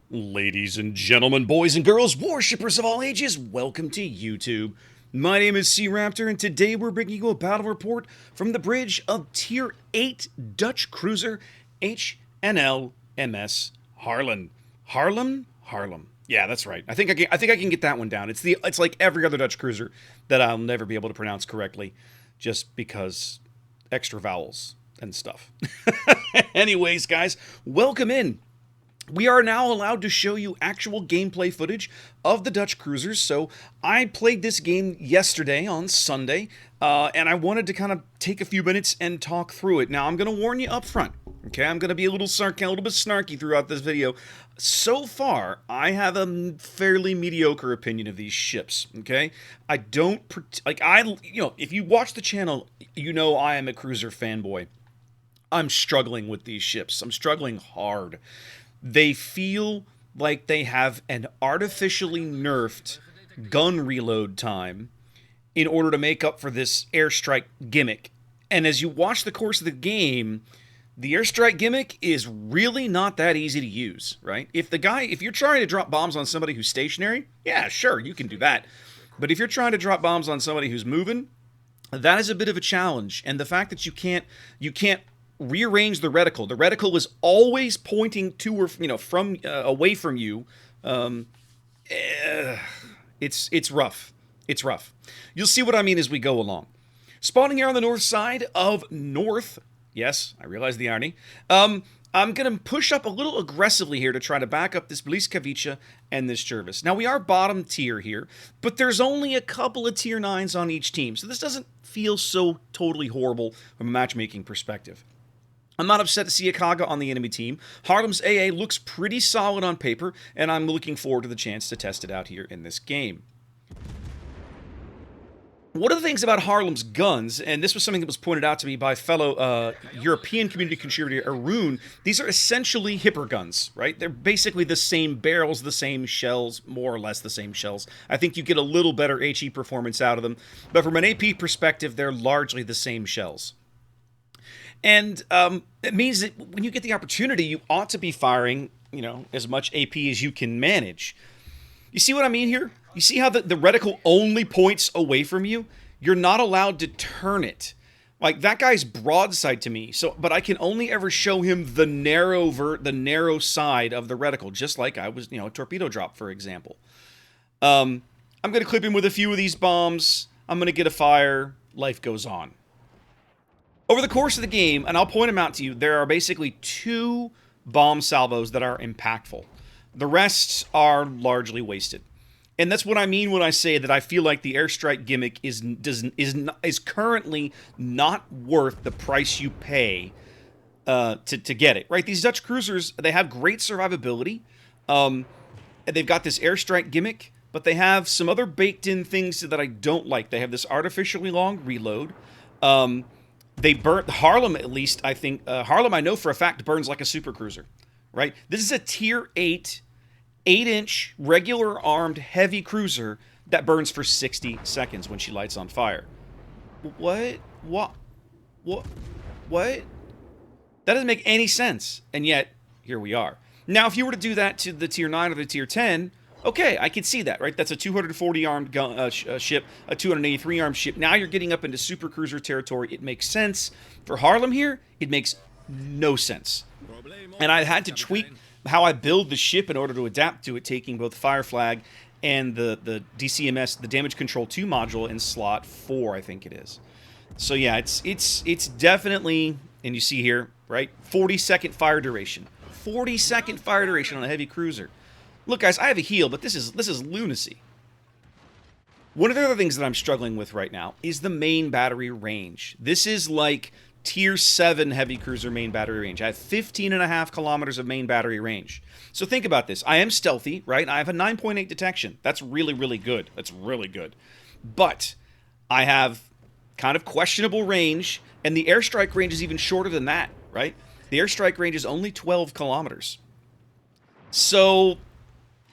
Ladies and gentlemen, boys and girls, worshippers of all ages, welcome to YouTube. My name is SeaRaptor, and today we're bringing you a battle report from the bridge of Tier 8 Dutch cruiser HNLMS Haarlem. Haarlem. Yeah, that's right. I think I can get that one down. It's like every other Dutch cruiser that I'll never be able to pronounce correctly, just because extra vowels and stuff. Anyways, guys, welcome in. We are now allowed to show you actual gameplay footage of the Dutch cruisers. So I played this game yesterday on Sunday, and I wanted to kind of take a few minutes and talk through it. Now I'm going to warn you up front. Okay, I'm going to be a little bit snarky throughout this video. So far, I have a fairly mediocre opinion of these ships. Okay, I don't if you watch the channel, you know I am a cruiser fanboy. I'm struggling with these ships. I'm struggling hard. They feel like they have an artificially nerfed gun reload time in order to make up for this airstrike gimmick. And as you watch the course of the game, the airstrike gimmick is really not that easy to use, right? If you're trying to drop bombs on somebody who's stationary, yeah, sure, you can do that. But if you're trying to drop bombs on somebody who's moving, that is a bit of a challenge. And the fact that you can't rearrange the reticle. The reticle is always pointing to or from away from you. It's rough. It's rough. You'll see what I mean as we go along. Spawning here on the north side of North. Yes, I realize the irony. I'm going to push up a little aggressively here to try to back up this Bliskavica and this Jervis. Now, we are bottom tier here, but there's only a couple of tier 9s on each team, so this doesn't feel so totally horrible from a matchmaking perspective. I'm not upset to see a Kaga on the enemy team. Haarlem's AA looks pretty solid on paper, and I'm looking forward to the chance to test it out here in this game. One of the things about Haarlem's guns, and this was something that was pointed out to me by fellow European community contributor Arun, these are essentially hipper guns, right? They're basically the same barrels, the same shells, more or less the same shells. I think you get a little better HE performance out of them, but from an AP perspective, they're largely the same shells. And it means that when you get the opportunity, you ought to be firing, as much AP as you can manage. You see what I mean here? You see how the reticle only points away from you? You're not allowed to turn it. Like, that guy's broadside to me, but I can only ever show him the narrow side of the reticle, just like I was, a torpedo drop, for example. I'm going to clip him with a few of these bombs. I'm going to get a fire. Life goes on. Over the course of the game, and I'll point them out to you, there are basically 2 bomb salvos that are impactful. The rest are largely wasted. And that's what I mean when I say that I feel like the airstrike gimmick is currently not worth the price you pay to get it, right? These Dutch cruisers, they have great survivability. And they've got this airstrike gimmick, but they have some other baked-in things that I don't like. They have this artificially long reload. They burnt Haarlem, at least, I think. Haarlem, I know for a fact, burns like a super cruiser, right? This is a tier 8, 8-inch, regular armed, heavy cruiser that burns for 60 seconds when she lights on fire. What? That doesn't make any sense. And yet, here we are. Now, if you were to do that to the tier 9 or the tier 10... okay, I can see that, right? That's a 240-armed ship, a 283-armed ship. Now you're getting up into super cruiser territory. It makes sense. For Haarlem here, it makes no sense. And I had to tweak how I build the ship in order to adapt to it, taking both Fire Flag and the DCMS, the Damage Control 2 module in slot 4, I think it is. So yeah, it's definitely, and you see here, right? 40-second fire duration. 40-second fire duration on a heavy cruiser. Look, guys, I have a heal, but this is lunacy. One of the other things that I'm struggling with right now is the main battery range. This is like tier 7 heavy cruiser main battery range. I have 15.5 kilometers of main battery range. So think about this. I am stealthy, right? I have a 9.8 detection. That's really, really good. That's really good. But I have kind of questionable range, and the airstrike range is even shorter than that, right? The airstrike range is only 12 kilometers. So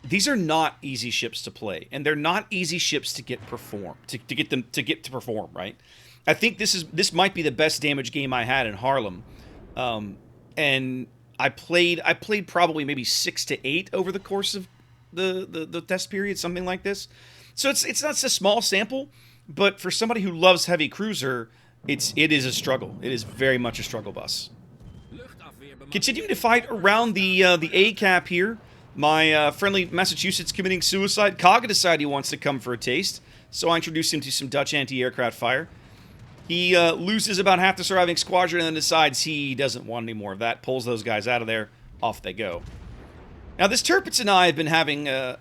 these are not easy ships to play, and they're not easy ships to get to perform, right? I think this might be the best damage game I had in Haarlem, and I played probably maybe 6 to 8 over the course of the test period, something like this. So it's not a small sample, but for somebody who loves heavy cruiser, it is a struggle. It is very much a struggle bus. Continuing to fight around the A cap here. My friendly Massachusetts committing suicide. Kaga decided he wants to come for a taste, so I introduced him to some Dutch anti-aircraft fire. He loses about half the surviving squadron and then decides he doesn't want any more of that. Pulls those guys out of there. Off they go. Now, this Tirpitz and I have been having a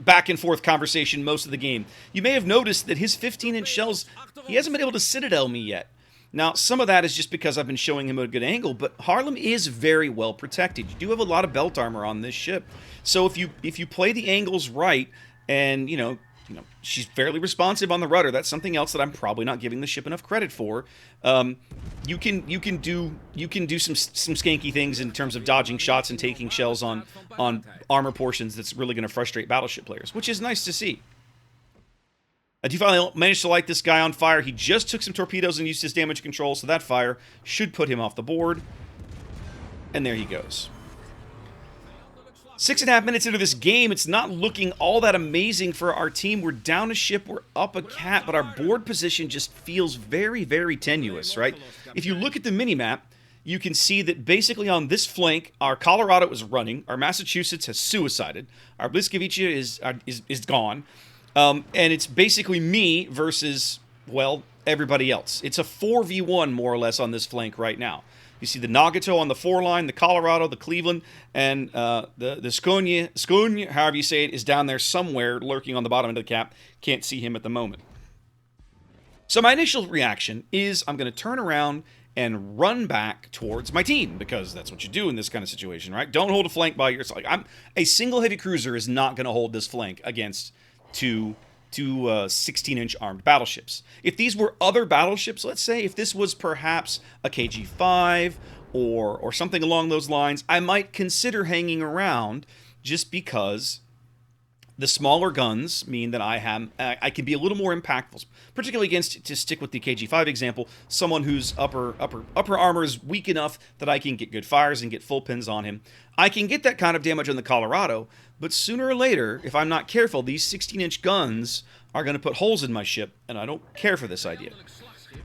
back and forth conversation most of the game. You may have noticed that his 15-inch shells, he hasn't been able to citadel me yet. Now, some of that is just because I've been showing him a good angle, but Haarlem is very well protected. You do have a lot of belt armor on this ship. So if you play the angles right, and, you know, she's fairly responsive on the rudder. That's something else that I'm probably not giving the ship enough credit for. You can do some skanky things in terms of dodging shots and taking shells on armor portions. That's really going to frustrate battleship players, which is nice to see. I do finally manage to light this guy on fire. He just took some torpedoes and used his damage control, so that fire should put him off the board. And there he goes. 6.5 minutes into this game, it's not looking all that amazing for our team. We're down a ship, we're up a cap, but our board position just feels very, very tenuous, right? If you look at the minimap, you can see that basically on this flank, our Colorado is running, our Massachusetts has suicided, our Bliskovice is gone, and it's basically me versus, well, everybody else. It's a 4v1 more or less on this flank right now. You see the Nagato on the 4 line, the Colorado, the Cleveland, and the Skogne, however you say it, is down there somewhere lurking on the bottom end of the cap. Can't see him at the moment. So my initial reaction is I'm going to turn around and run back towards my team, because that's what you do in this kind of situation, right? Don't hold a flank by yourself. A single heavy cruiser is not going to hold this flank against two 16-inch armed battleships. If these were other battleships, let's say, if this was perhaps a KG-5 or something along those lines, I might consider hanging around just because the smaller guns mean that I can be a little more impactful, particularly against, to stick with the KG-5 example, someone whose upper armor is weak enough that I can get good fires and get full pins on him. I can get that kind of damage on the Colorado, but sooner or later, if I'm not careful, these 16-inch guns are going to put holes in my ship, and I don't care for this idea.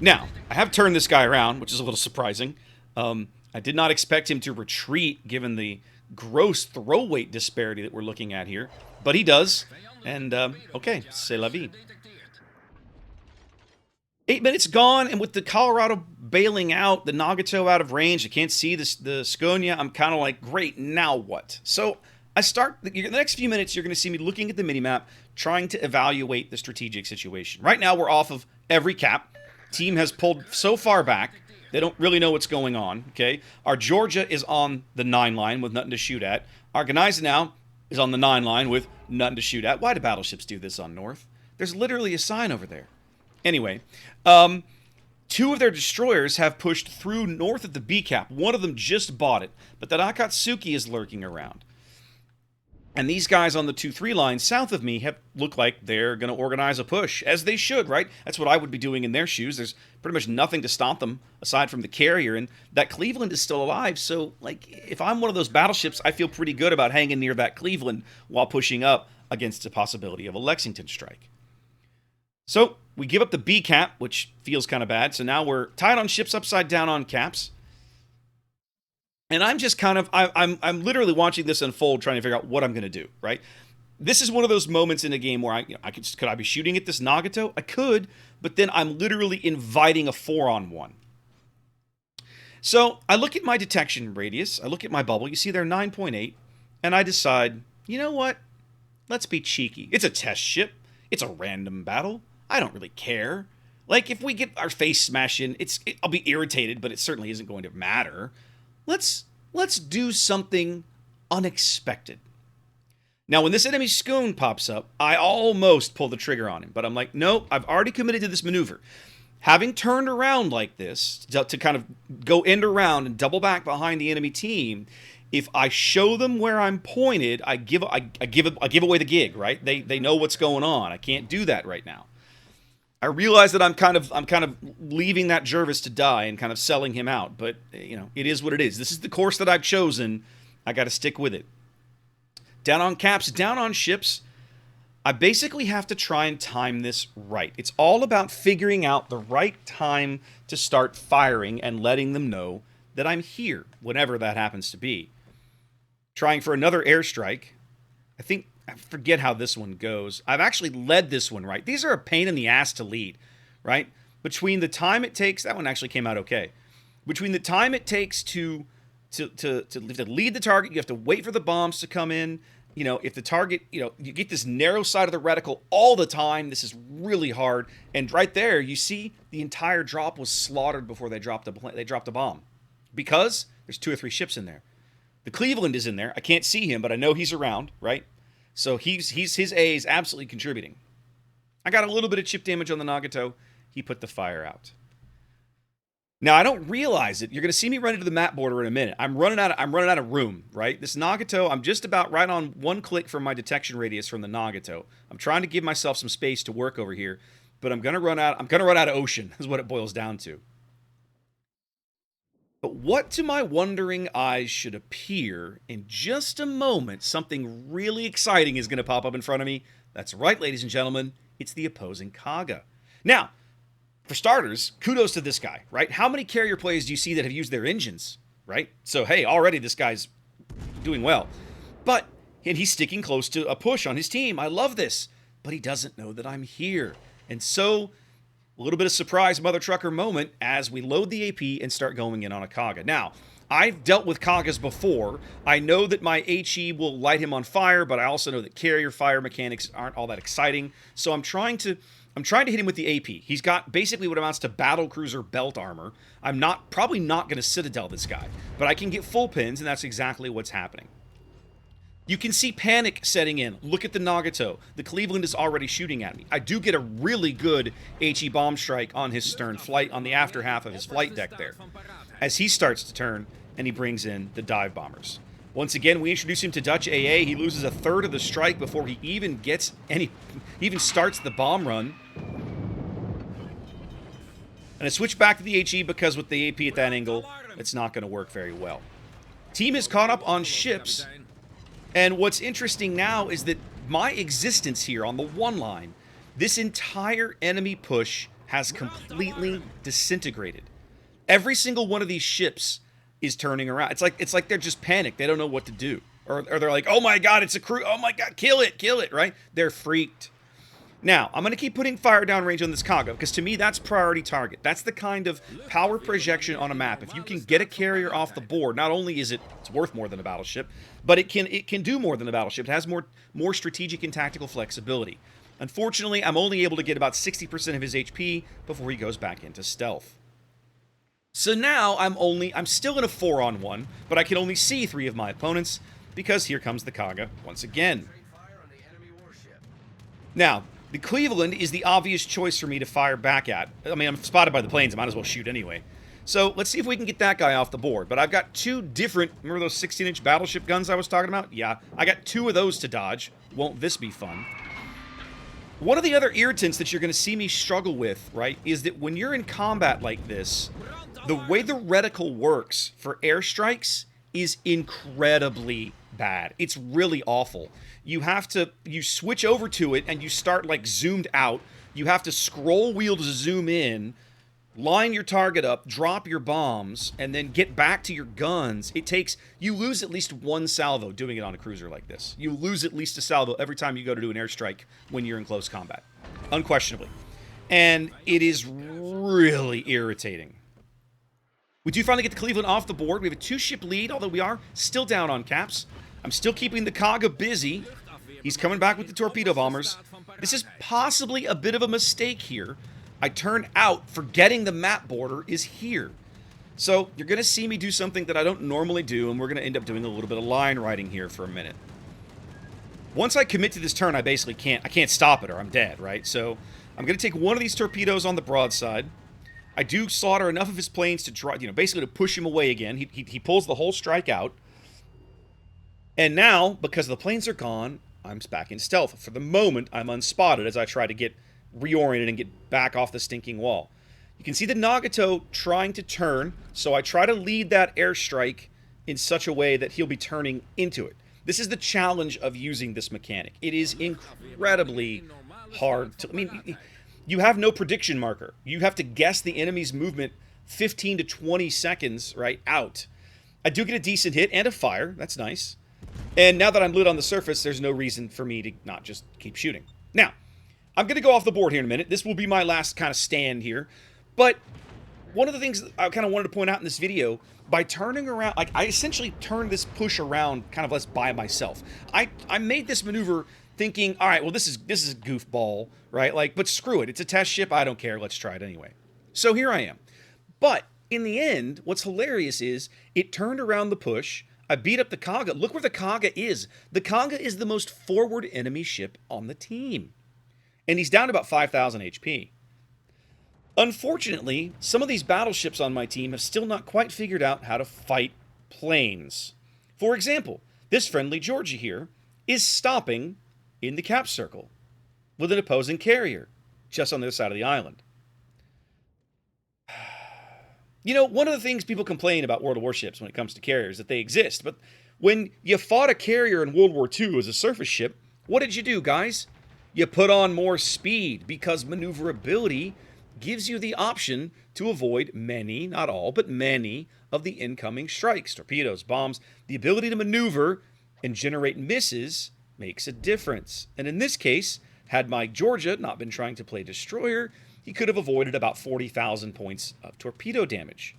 Now, I have turned this guy around, which is a little surprising. I did not expect him to retreat, given the gross throw weight disparity that we're looking at here, but he does, and okay, c'est la vie. 8 minutes gone, and with the Colorado bailing out, the Nagato out of range, I can't see the Skogne, I'm kind of like, great, now what? So I start, the next few minutes, you're going to see me looking at the minimap, trying to evaluate the strategic situation. Right now, we're off of every cap. Team has pulled so far back, they don't really know what's going on, okay? Our Georgia is on the 9 line with nothing to shoot at. Our Gneisenau is on the 9 line with nothing to shoot at. Why do battleships do this on North? There's literally a sign over there. Anyway, 2 of their destroyers have pushed through north of the B cap. One of them just bought it, but the Akatsuki is lurking around. And these guys on the 2-3 line south of me look like they're going to organize a push, as they should, right? That's what I would be doing in their shoes. There's pretty much nothing to stop them aside from the carrier, and that Cleveland is still alive. So, like, if I'm one of those battleships, I feel pretty good about hanging near that Cleveland while pushing up against the possibility of a Lexington strike. So we give up the B cap, which feels kind of bad. So now we're tied on ships upside down on caps. And I'm just kind of, I'm literally watching this unfold, trying to figure out what I'm going to do, right? This is one of those moments in a game where could I be shooting at this Nagato? I could, but then I'm literally inviting a 4-on-1. So I look at my detection radius, I look at my bubble, you see they're 9.8, and I decide, you know what? Let's be cheeky. It's a test ship. It's a random battle. I don't really care. Like, if we get our face smashed in, I'll be irritated, but it certainly isn't going to matter. Let's do something unexpected. Now, when this enemy Scone pops up, I almost pull the trigger on him, but I'm like, nope, I've already committed to this maneuver. Having turned around like this, to kind of go end around and double back behind the enemy team, if I show them where I'm pointed, I give away the gig, right? They know what's going on. I can't do that right now. I realize that I'm kind of leaving that Jervis to die and kind of selling him out, but you know, it is what it is. This is the course that I've chosen. I got to stick with it. Down on caps, down on ships. I basically have to try and time this right. It's all about figuring out the right time to start firing and letting them know that I'm here, whenever that happens to be. Trying for another airstrike. I forget how this one goes. I've actually led this one right. These are a pain in the ass to lead, right? Between the time it takes, that one actually came out okay. Between the time it takes to lead the target, you have to wait for the bombs to come in. You know, if the target, you know, you get this narrow side of the reticle all the time. This is really hard. And right there, you see the entire drop was slaughtered before they dropped a bomb. Because there's 2 or 3 ships in there. The Cleveland is in there. I can't see him, but I know he's around, right? So his A is absolutely contributing. I got a little bit of chip damage on the Nagato. He put the fire out. Now I don't realize it. You're going to see me run into the map border in a minute. I'm running out of room, right? This Nagato, I'm just about right on 1 click from my detection radius from the Nagato. I'm trying to give myself some space to work over here, but I'm going to run out of ocean is what it boils down to. But what to my wondering eyes should appear in just a moment, something really exciting is going to pop up in front of me. That's right, ladies and gentlemen, it's the opposing Kaga. Now, for starters, kudos to this guy, right? How many carrier plays do you see that have used their engines, right? So, hey, already this guy's doing well. And he's sticking close to a push on his team. I love this. But he doesn't know that I'm here. And so, a little bit of surprise mother trucker moment as we load the AP and start going in on a Kaga. Now, I've dealt with Kagas before. I know that my HE will light him on fire, but I also know that carrier fire mechanics aren't all that exciting. So I'm trying to hit him with the AP. He's got basically what amounts to battle cruiser belt armor. I'm probably not going to Citadel this guy, but I can get full pins, and that's exactly what's happening. You can see panic setting in. Look at the Nagato. The Cleveland is already shooting at me. I do get a really good HE bomb strike on his stern flight, on the after half of his flight deck there, as he starts to turn and he brings in the dive bombers. Once again, we introduce him to Dutch AA. He loses a third of the strike before he even starts the bomb run. And I switch back to the HE because with the AP at that angle, it's not going to work very well. Team is caught up on ships. And what's interesting now is that my existence here on the 1 line, this entire enemy push has completely disintegrated. Every single one of these ships is turning around. It's like they're just panicked. They don't know what to do. Or they're like, oh my god, it's a crew. Oh my god, kill it, right? They're freaked. Now, I'm going to keep putting fire down range on this Kaga, because to me, that's priority target. That's the kind of power projection on a map. If you can get a carrier off the board, not only is it's worth more than a battleship, but it can do more than a battleship. It has more strategic and tactical flexibility. Unfortunately, I'm only able to get about 60% of his HP before he goes back into stealth. So now I'm still in a 4-on-1, but I can only see 3 of my opponents, because here comes the Kaga once again. Now, the Cleveland is the obvious choice for me to fire back at. I mean, I'm spotted by the planes. I might as well shoot anyway. So let's see if we can get that guy off the board. But I've got 2 different... Remember those 16-inch battleship guns I was talking about? Yeah, I got 2 of those to dodge. Won't this be fun? One of the other irritants that you're going to see me struggle with, right, is that when you're in combat like this, the way the reticle works for airstrikes is incredibly bad. It's really awful. You switch over to it and you start like zoomed out. You have to scroll wheel to zoom in, line your target up, drop your bombs, and then get back to your guns. You lose at least 1 salvo doing it on a cruiser like this. You lose at least a salvo every time you go to do an airstrike when you're in close combat. Unquestionably. And it is really irritating. We do finally get the Cleveland off the board. We have a 2-ship lead, although we are still down on caps. I'm still keeping the Kaga busy. He's coming back with the torpedo bombers. This is possibly a bit of a mistake here. I turned out forgetting the map border is here. So you're going to see me do something that I don't normally do, and we're going to end up doing a little bit of line riding here for a minute. Once I commit to this turn, I basically can't stop it or I'm dead, right? So I'm going to take one of these torpedoes on the broadside. I do slaughter enough of his planes to try, basically to push him away again. He pulls the whole strike out. And now, because the planes are gone, I'm back in stealth. For the moment, I'm unspotted as I try to get, reoriented and get back off the stinking wall. You can see the Nagato trying to turn, so I try to lead that airstrike in such a way that he'll be turning into it. This is the challenge of using this mechanic. It is incredibly hard to... I mean, you have no prediction marker. You have to guess the enemy's movement 15 to 20 seconds, right, out. I do get a decent hit and a fire. That's nice. And now that I'm lit on the surface, there's no reason for me to not just keep shooting. Now, I'm going to go off the board here in a minute. This will be my last kind of stand here. But one of the things I kind of wanted to point out in this video, by turning around, like I essentially turned this push around kind of less by myself. I made this maneuver thinking, all right, well, this is a goofball, right? Like, but screw it. It's a test ship. I don't care. Let's try it anyway. So here I am. But in the end, what's hilarious is it turned around the push. I beat up the Kaga. Look where the Kaga is. The Kaga is the most forward enemy ship on the team. And he's down to about 5,000 HP. Unfortunately, some of these battleships on my team have still not quite figured out how to fight planes. For example, this friendly Georgia here is stopping in the cap circle with an opposing carrier just on the other side of the island. You know, one of the things people complain about World of Warships when it comes to carriers is that they exist. But when you fought a carrier in World War II as a surface ship, what did you do, guys? You put on more speed because maneuverability gives you the option to avoid many, not all, but many of the incoming strikes, torpedoes, bombs. The ability to maneuver and generate misses makes a difference. And in this case, had my Georgia not been trying to play destroyer, he could have avoided about 40,000 points of torpedo damage.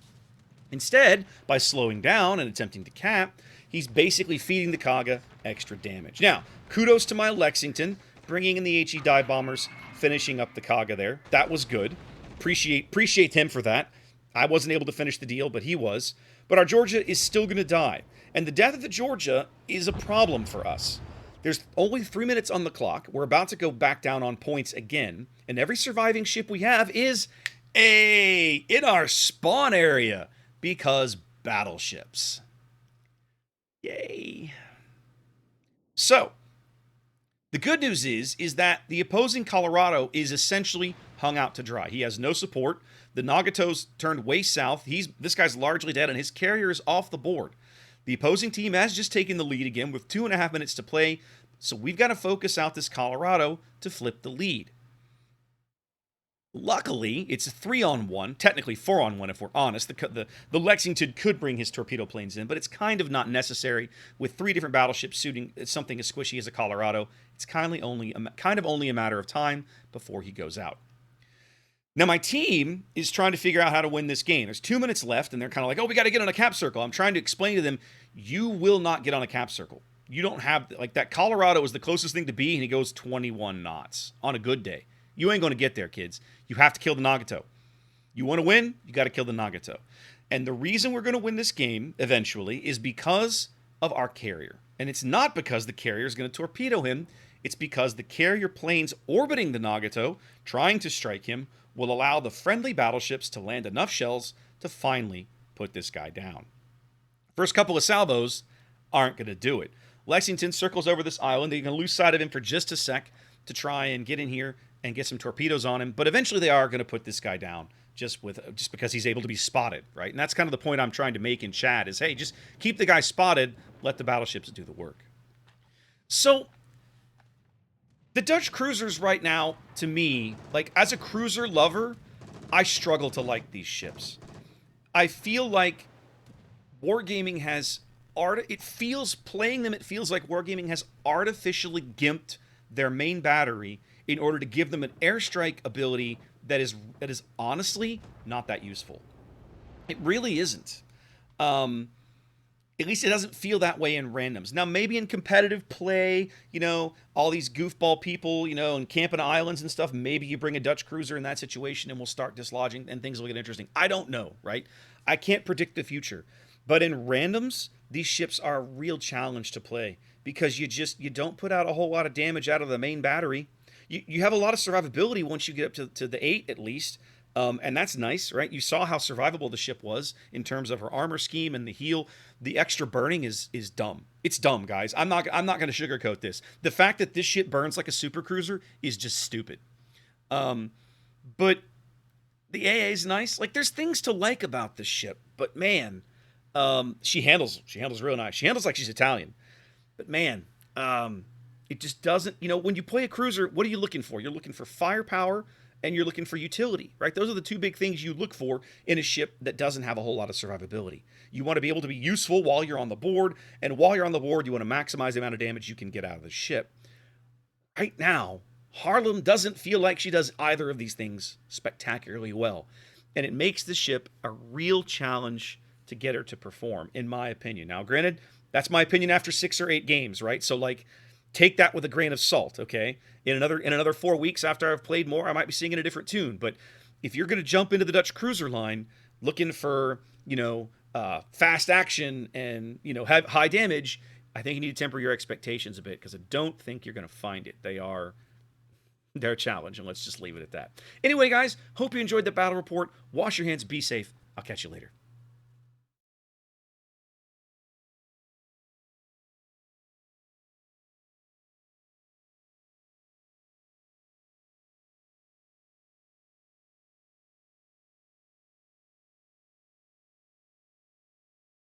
Instead, by slowing down and attempting to cap, he's basically feeding the Kaga extra damage. Now, kudos to my Lexington, bringing in the HE dive bombers, finishing up the Kaga there. That was good. Appreciate him for that. I wasn't able to finish the deal, but he was. But our Georgia is still going to die. And the death of the Georgia is a problem for us. There's only 3 minutes on the clock. We're about to go back down on points again. And every surviving ship we have is in our spawn area because battleships. Yay. So, the good news is that the opposing Colorado is essentially hung out to dry. He has no support. The Nagato's turned way south. This guy's largely dead, and his carrier is off the board. The opposing team has just taken the lead again with 2.5 minutes to play, so we've got to focus out this Colorado to flip the lead. Luckily, it's a 3-on-1, technically 4-on-1 if we're honest. The Lexington could bring his torpedo planes in, but it's kind of not necessary. With 3 different battleships shooting something as squishy as a Colorado, it's kind of only a matter of time before he goes out. Now, my team is trying to figure out how to win this game. There's 2 minutes left, and they're kind of like, oh, we got to get on a cap circle. I'm trying to explain to them, you will not get on a cap circle. You don't have, like, that Colorado is the closest thing to be, and he goes 21 knots on a good day. You ain't going to get there, kids. You have to kill the Nagato. You want to win, you got to kill the Nagato. And the reason we're going to win this game, eventually, is because of our carrier. And it's not because the carrier is going to torpedo him. It's because the carrier planes orbiting the Nagato, trying to strike him, will allow the friendly battleships to land enough shells to finally put this guy down. First couple of salvos aren't going to do it. Lexington circles over this island. They're going to lose sight of him for just a sec to try and get in here and get some torpedoes on him. But eventually they are going to put this guy down just because he's able to be spotted, right? And that's kind of the point I'm trying to make in chat is, hey, just keep the guy spotted, let the battleships do the work. So the Dutch cruisers right now, to me, like as a cruiser lover, I struggle to like these ships. I feel like Wargaming has it feels like Wargaming has artificially gimped their main battery in order to give them an airstrike ability that is honestly not that useful. It really isn't. At least it doesn't feel that way in randoms. Now, maybe in competitive play, you know, all these goofball people, you know, and camping islands and stuff, maybe you bring a Dutch cruiser in that situation and we'll start dislodging and things will get interesting. I don't know, right? I can't predict the future. But in randoms, these ships are a real challenge to play because you don't put out a whole lot of damage out of the main battery. You have a lot of survivability once you get up to the 8 at least. And that's nice, right? You saw how survivable the ship was in terms of her armor scheme and the heel. The extra burning is dumb. It's dumb, guys. I'm not going to sugarcoat this. The fact that this ship burns like a super cruiser is just stupid. But the AA is nice. Like, there's things to like about this ship, but man, she handles real nice. She handles like she's Italian, but man, it just doesn't. When you play a cruiser, what are you looking for? You're looking for firepower and you're looking for utility, right? Those are the two big things you look for in a ship that doesn't have a whole lot of survivability. You want to be able to be useful while you're on the board, and while you're on the board, you want to maximize the amount of damage you can get out of the ship. Right now, Haarlem doesn't feel like she does either of these things spectacularly well, and it makes the ship a real challenge to get her to perform, in my opinion. Now, granted, that's my opinion after 6 or 8 games, right? So, like, take that with a grain of salt, okay? In another 4 weeks after I've played more, I might be singing a different tune. But if you're going to jump into the Dutch cruiser line looking for, fast action and, have high damage, I think you need to temper your expectations a bit, because I don't think you're going to find it. They're a challenge, and let's just leave it at that. Anyway, guys, hope you enjoyed the battle report. Wash your hands, be safe. I'll catch you later.